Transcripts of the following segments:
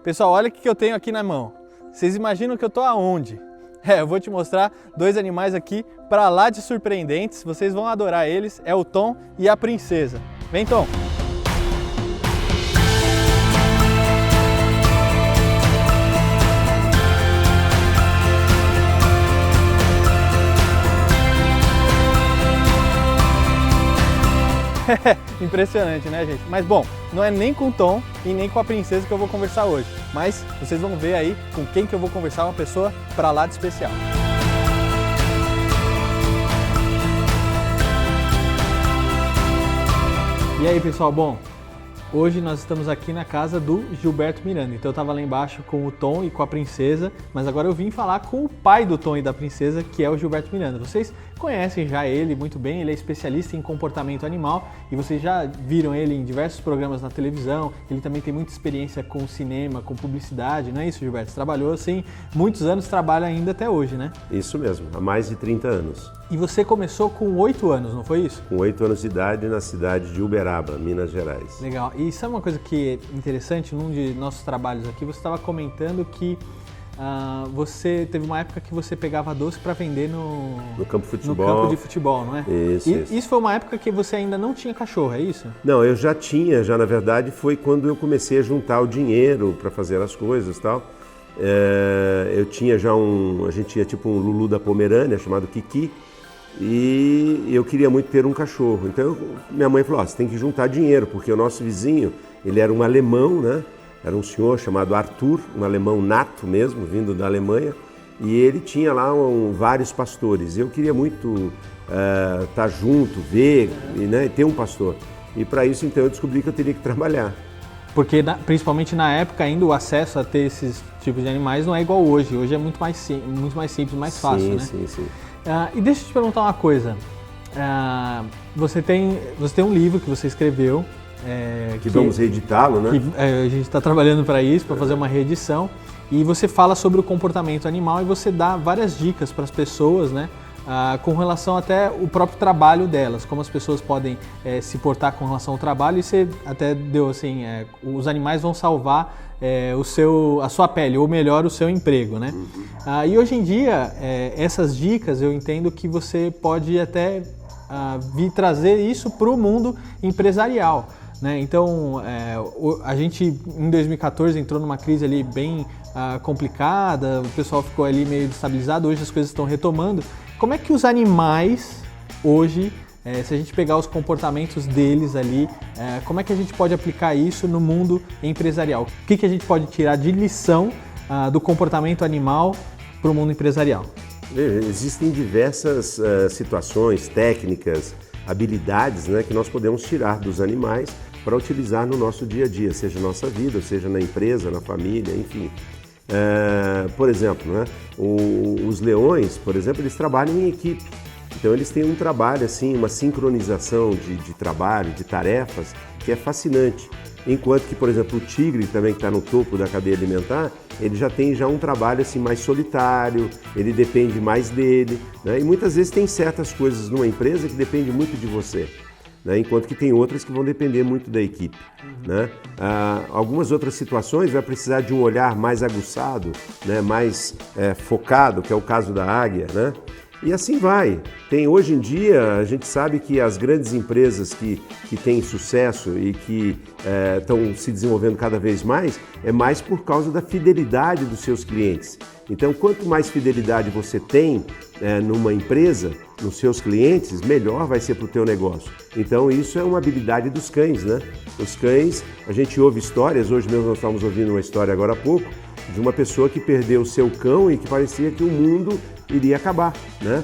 Pessoal, olha o que eu tenho aqui na mão. Vocês imaginam que eu tô aonde? Eu vou te mostrar dois animais aqui pra lá de surpreendentes. Vocês vão adorar eles. É o Tom e a princesa. Vem, Tom! Impressionante, né, gente? Mas bom, não é nem com o Tom e nem com a princesa que eu vou conversar hoje. Mas vocês vão ver aí com quem que eu vou conversar, uma pessoa pra lá de especial. E aí, pessoal, bom, hoje nós estamos aqui na casa do Gilberto Miranda. Então eu estava lá embaixo com o Tom e com a princesa, mas agora eu vim falar com o pai do Tom e da princesa, que é o Gilberto Miranda. Vocês conhecem já ele muito bem, ele é especialista em comportamento animal e vocês já viram ele em diversos programas na televisão. Ele também tem muita experiência com cinema, com publicidade, não é isso, Gilberto? Você trabalhou assim muitos anos, trabalha ainda até hoje, né? Isso mesmo, há mais de 30 anos. E você começou com 8 anos, não foi isso? Com 8 anos de idade na cidade de Uberaba, Minas Gerais. Legal. E sabe uma coisa que é interessante, num de nossos trabalhos aqui, você estava comentando que você teve uma época que você pegava doce para vender no campo de futebol. No campo de futebol, não é? Isso. Foi uma época que você ainda não tinha cachorro, é isso? Não, eu já tinha, na verdade foi quando eu comecei a juntar o dinheiro para fazer as coisas e tal. Eu tinha já a gente tinha tipo um Lulu da Pomerânia chamado Kiki. E eu queria muito ter um cachorro, então minha mãe falou, você tem que juntar dinheiro, porque o nosso vizinho, ele era um alemão, né? Era um senhor chamado Arthur, um alemão nato mesmo, vindo da Alemanha, e ele tinha lá vários pastores. Eu queria muito estar junto, ver, né, ter um pastor. E para isso, então, eu descobri que eu teria que trabalhar. Porque, principalmente na época, ainda o acesso a ter esses tipos de animais não é igual hoje. Hoje é muito mais simples, mais fácil, né? Sim. E deixa eu te perguntar uma coisa. Você tem um livro que você escreveu. Que vamos reeditá-lo, né? A gente está trabalhando para isso, para fazer uma reedição. E você fala sobre o comportamento animal e você dá várias dicas para as pessoas, né? Com relação até o próprio trabalho delas, como as pessoas podem se portar com relação ao trabalho. E você até deu assim, os animais vão salvar a sua pele, ou melhor, o seu emprego, né? E hoje em dia, essas dicas eu entendo que você pode até vir trazer isso para o mundo empresarial, né? Então, a gente em 2014 entrou numa crise ali bem complicada, o pessoal ficou ali meio destabilizado, hoje as coisas estão retomando. Como é que os animais hoje, se a gente pegar os comportamentos deles ali, como é que a gente pode aplicar isso no mundo empresarial? O que a gente pode tirar de lição do comportamento animal para o mundo empresarial? Existem diversas situações, técnicas, habilidades, né, que nós podemos tirar dos animais para utilizar no nosso dia a dia, seja na nossa vida, seja na empresa, na família, enfim. Por exemplo, né, os leões, por exemplo, eles trabalham em equipe. Então eles têm um trabalho, assim, uma sincronização de trabalho, de tarefas, que é fascinante. Enquanto que, por exemplo, o tigre também, que está no topo da cadeia alimentar, ele já tem um trabalho assim, mais solitário, ele depende mais dele, né? E muitas vezes tem certas coisas numa empresa que depende muito de você, né? Enquanto que tem outras que vão depender muito da equipe, né? Algumas outras situações vai precisar de um olhar mais aguçado, né? Mais focado, que é o caso da águia, né? E assim vai. Hoje em dia, a gente sabe que as grandes empresas que têm sucesso e que estão se desenvolvendo cada vez mais, é mais por causa da fidelidade dos seus clientes. Então, quanto mais fidelidade você tem numa empresa, nos seus clientes, melhor vai ser para o teu negócio. Então, isso é uma habilidade dos cães, né? Os cães, a gente ouve histórias, hoje mesmo nós estávamos ouvindo uma história agora há pouco, de uma pessoa que perdeu o seu cão e que parecia que o mundo iria acabar, né?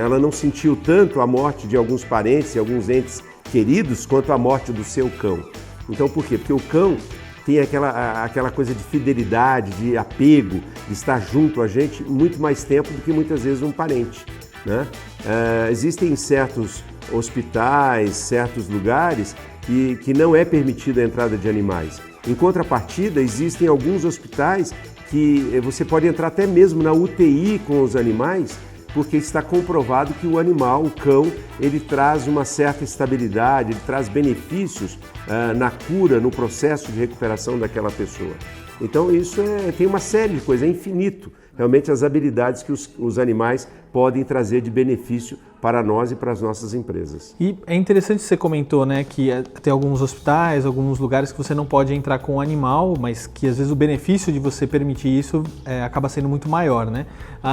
Ela não sentiu tanto a morte de alguns parentes e alguns entes queridos quanto a morte do seu cão. Então, por quê? Porque o cão tem aquela coisa de fidelidade, de apego, de estar junto a gente muito mais tempo do que muitas vezes um parente, né? Existem certos hospitais, certos lugares que não é permitida a entrada de animais. Em contrapartida, existem alguns hospitais que você pode entrar até mesmo na UTI com os animais porque está comprovado que o animal, o cão, ele traz uma certa estabilidade, ele traz benefícios na cura, no processo de recuperação daquela pessoa. Então isso tem uma série de coisas, é infinito, realmente as habilidades que os animais podem trazer de benefício para nós e para as nossas empresas. E é interessante que você comentou, né, que tem alguns hospitais, alguns lugares que você não pode entrar com o animal, mas que às vezes o benefício de você permitir isso acaba sendo muito maior, né?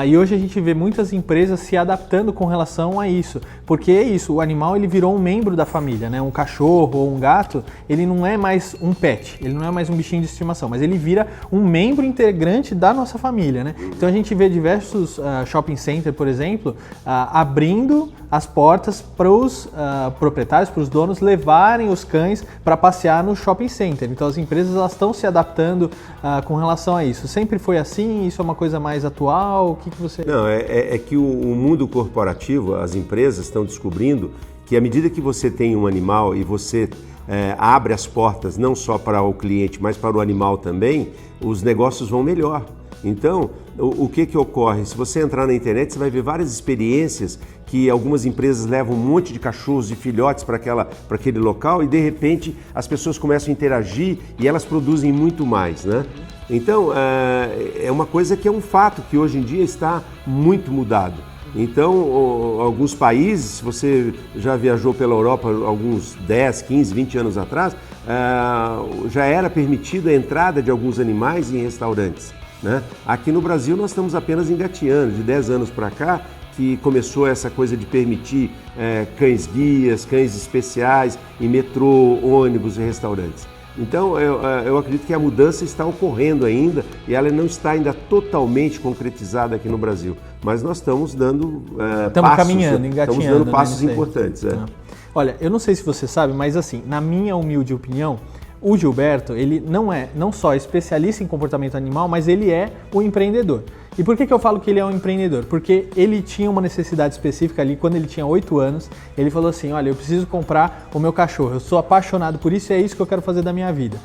E hoje a gente vê muitas empresas se adaptando com relação a isso, porque é isso, o animal ele virou um membro da família, né? Um cachorro ou um gato, ele não é mais um pet, ele não é mais um bichinho de estimação, mas ele vira um membro integrante da nossa família, né? Então a gente vê diversos shopping centers, por exemplo, abrindo as portas para os proprietários, para os donos levarem os cães para passear no shopping center. Então as empresas elas estão se adaptando com relação a isso. Sempre foi assim? Isso é uma coisa mais atual? O que você... Não, é que o mundo corporativo, as empresas estão descobrindo que à medida que você tem um animal e você abre as portas não só para o cliente, mas para o animal também, os negócios vão melhor. Então, o que ocorre? Se você entrar na internet, você vai ver várias experiências que algumas empresas levam um monte de cachorros e filhotes para aquele local e, de repente, as pessoas começam a interagir e elas produzem muito mais, né? Então, é uma coisa que é um fato, que hoje em dia está muito mudado. Então, alguns países, se você já viajou pela Europa alguns 10, 15, 20 anos atrás, já era permitida a entrada de alguns animais em restaurantes, né? Aqui no Brasil nós estamos apenas engateando, de 10 anos para cá, que começou essa coisa de permitir cães-guias, cães especiais em metrô, ônibus e restaurantes. Então eu acredito que a mudança está ocorrendo ainda e ela não está ainda totalmente concretizada aqui no Brasil, mas nós estamos dando passos, caminhando, engatinhando, estamos dando passos importantes. Olha, eu não sei se você sabe, mas assim, na minha humilde opinião, o Gilberto, ele não só especialista em comportamento animal, mas ele é o empreendedor. E por que eu falo que ele é um empreendedor? Porque ele tinha uma necessidade específica ali, quando ele tinha 8 anos, ele falou assim, olha, eu preciso comprar o meu cachorro, eu sou apaixonado por isso e é isso que eu quero fazer da minha vida.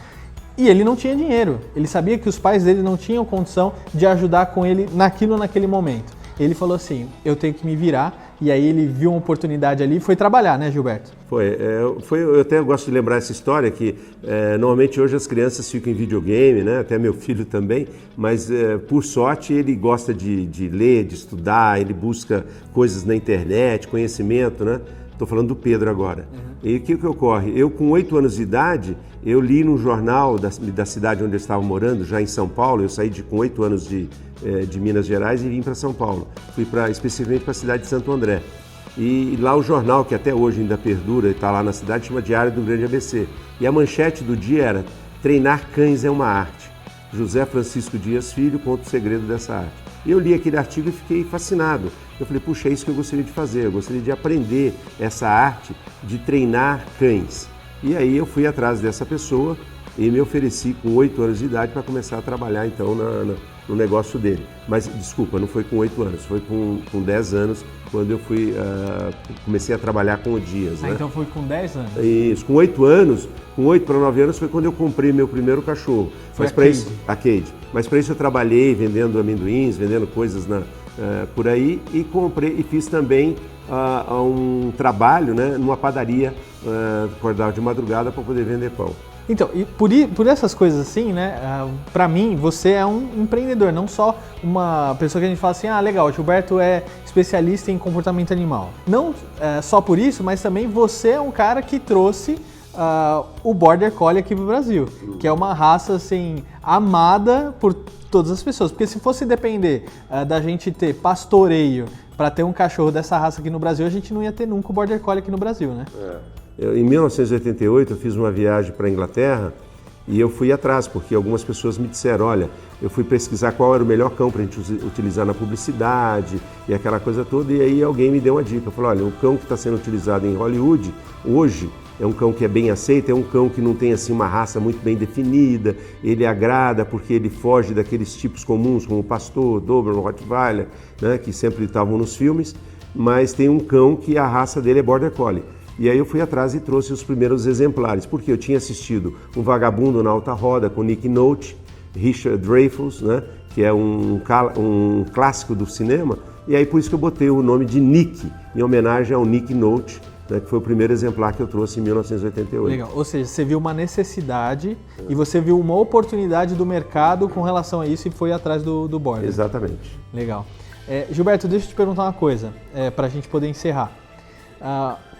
E ele não tinha dinheiro, ele sabia que os pais dele não tinham condição de ajudar com ele naquele momento. Ele falou assim, eu tenho que me virar, e aí ele viu uma oportunidade ali e foi trabalhar, né, Gilberto? Eu até gosto de lembrar essa história que normalmente hoje as crianças ficam em videogame, né? Até meu filho também, mas por sorte ele gosta de ler, de estudar, ele busca coisas na internet, conhecimento, né? Estou falando do Pedro agora. E o que ocorre? Eu com 8 anos de idade, eu li num jornal da cidade onde eu estava morando, já em São Paulo, eu saí com 8 anos de Minas Gerais e vim para São Paulo. Fui especificamente para a cidade de Santo André. E lá o jornal, que até hoje ainda perdura e está lá na cidade, chama Diário do Grande ABC. E a manchete do dia era: treinar cães é uma arte. José Francisco Dias Filho conta o segredo dessa arte. E eu li aquele artigo e fiquei fascinado. Eu falei, puxa, é isso que eu gostaria de fazer. Eu gostaria de aprender essa arte de treinar cães. E aí eu fui atrás dessa pessoa e me ofereci com 8 anos de idade para começar a trabalhar então no negócio dele. Mas, desculpa, não foi com 8 anos, foi com 10 anos, quando eu comecei a trabalhar com o Dias. Né? Então foi com 10 anos? Isso, com 8 anos, com 8 para 9 anos foi quando eu comprei meu primeiro cachorro. Foi a Cade. Mas para isso eu trabalhei vendendo amendoins, vendendo coisas por aí e comprei e fiz também um trabalho, né, numa padaria, acordava de madrugada para poder vender pão. Então, e por essas coisas assim, né, para mim, você é um empreendedor, não só uma pessoa que a gente fala assim, legal, o Gilberto é especialista em comportamento animal. Não só por isso, mas também você é um cara que trouxe o Border Collie aqui pro Brasil, que é uma raça, assim, amada por todas as pessoas. Porque se fosse depender da gente ter pastoreio para ter um cachorro dessa raça aqui no Brasil, a gente não ia ter nunca o Border Collie aqui no Brasil, né? Em 1988 eu fiz uma viagem para a Inglaterra e eu fui atrás, porque algumas pessoas me disseram, olha, eu fui pesquisar qual era o melhor cão para a gente utilizar na publicidade e aquela coisa toda, e aí alguém me deu uma dica, falou, olha, o cão que está sendo utilizado em Hollywood hoje é um cão que é bem aceito, é um cão que não tem assim uma raça muito bem definida, ele agrada porque ele foge daqueles tipos comuns como o pastor, Doberman, Rottweiler, né, que sempre estavam nos filmes, mas tem um cão que a raça dele é Border Collie. E aí eu fui atrás e trouxe os primeiros exemplares, porque eu tinha assistido Um Vagabundo na Alta Roda com Nick Nolte, Richard Dreyfuss, né, que é um clássico do cinema, E aí por isso que eu botei o nome de Nick, em homenagem ao Nick Note, né, que foi o primeiro exemplar que eu trouxe em 1988. Legal, ou seja, você viu uma necessidade e você viu uma oportunidade do mercado com relação a isso e foi atrás do Border. Exatamente. Legal. Gilberto, deixa eu te perguntar uma coisa, para a gente poder encerrar.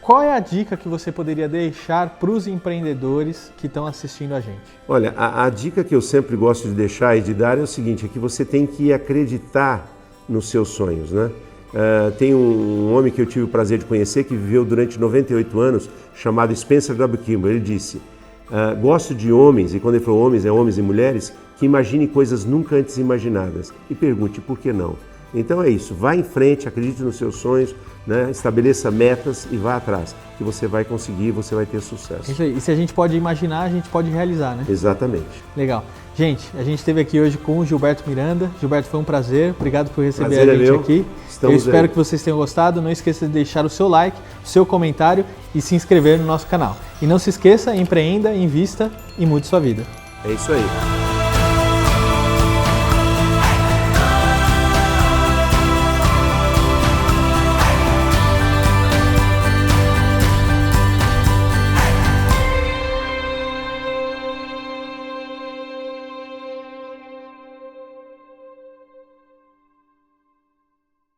Qual é a dica que você poderia deixar para os empreendedores que estão assistindo a gente? Olha, a dica que eu sempre gosto de deixar e de dar é o seguinte, é que você tem que acreditar nos seus sonhos, né? Tem um homem que eu tive o prazer de conhecer que viveu durante 98 anos, chamado Spencer W. Kimball. Ele disse, gosto de homens, e quando ele falou homens, é homens e mulheres, que imaginem coisas nunca antes imaginadas e pergunte por que não. Então é isso, vá em frente, acredite nos seus sonhos, né? Estabeleça metas e vá atrás, que você vai conseguir, você vai ter sucesso. Isso aí. E se a gente pode imaginar, a gente pode realizar, né? Exatamente. Legal. Gente, a gente esteve aqui hoje com o Gilberto Miranda. Gilberto, foi um prazer. Obrigado por receber a gente aqui. Eu espero que vocês tenham gostado. Não esqueça de deixar o seu like, o seu comentário e se inscrever no nosso canal. E não se esqueça, empreenda, invista e mude sua vida. É isso aí.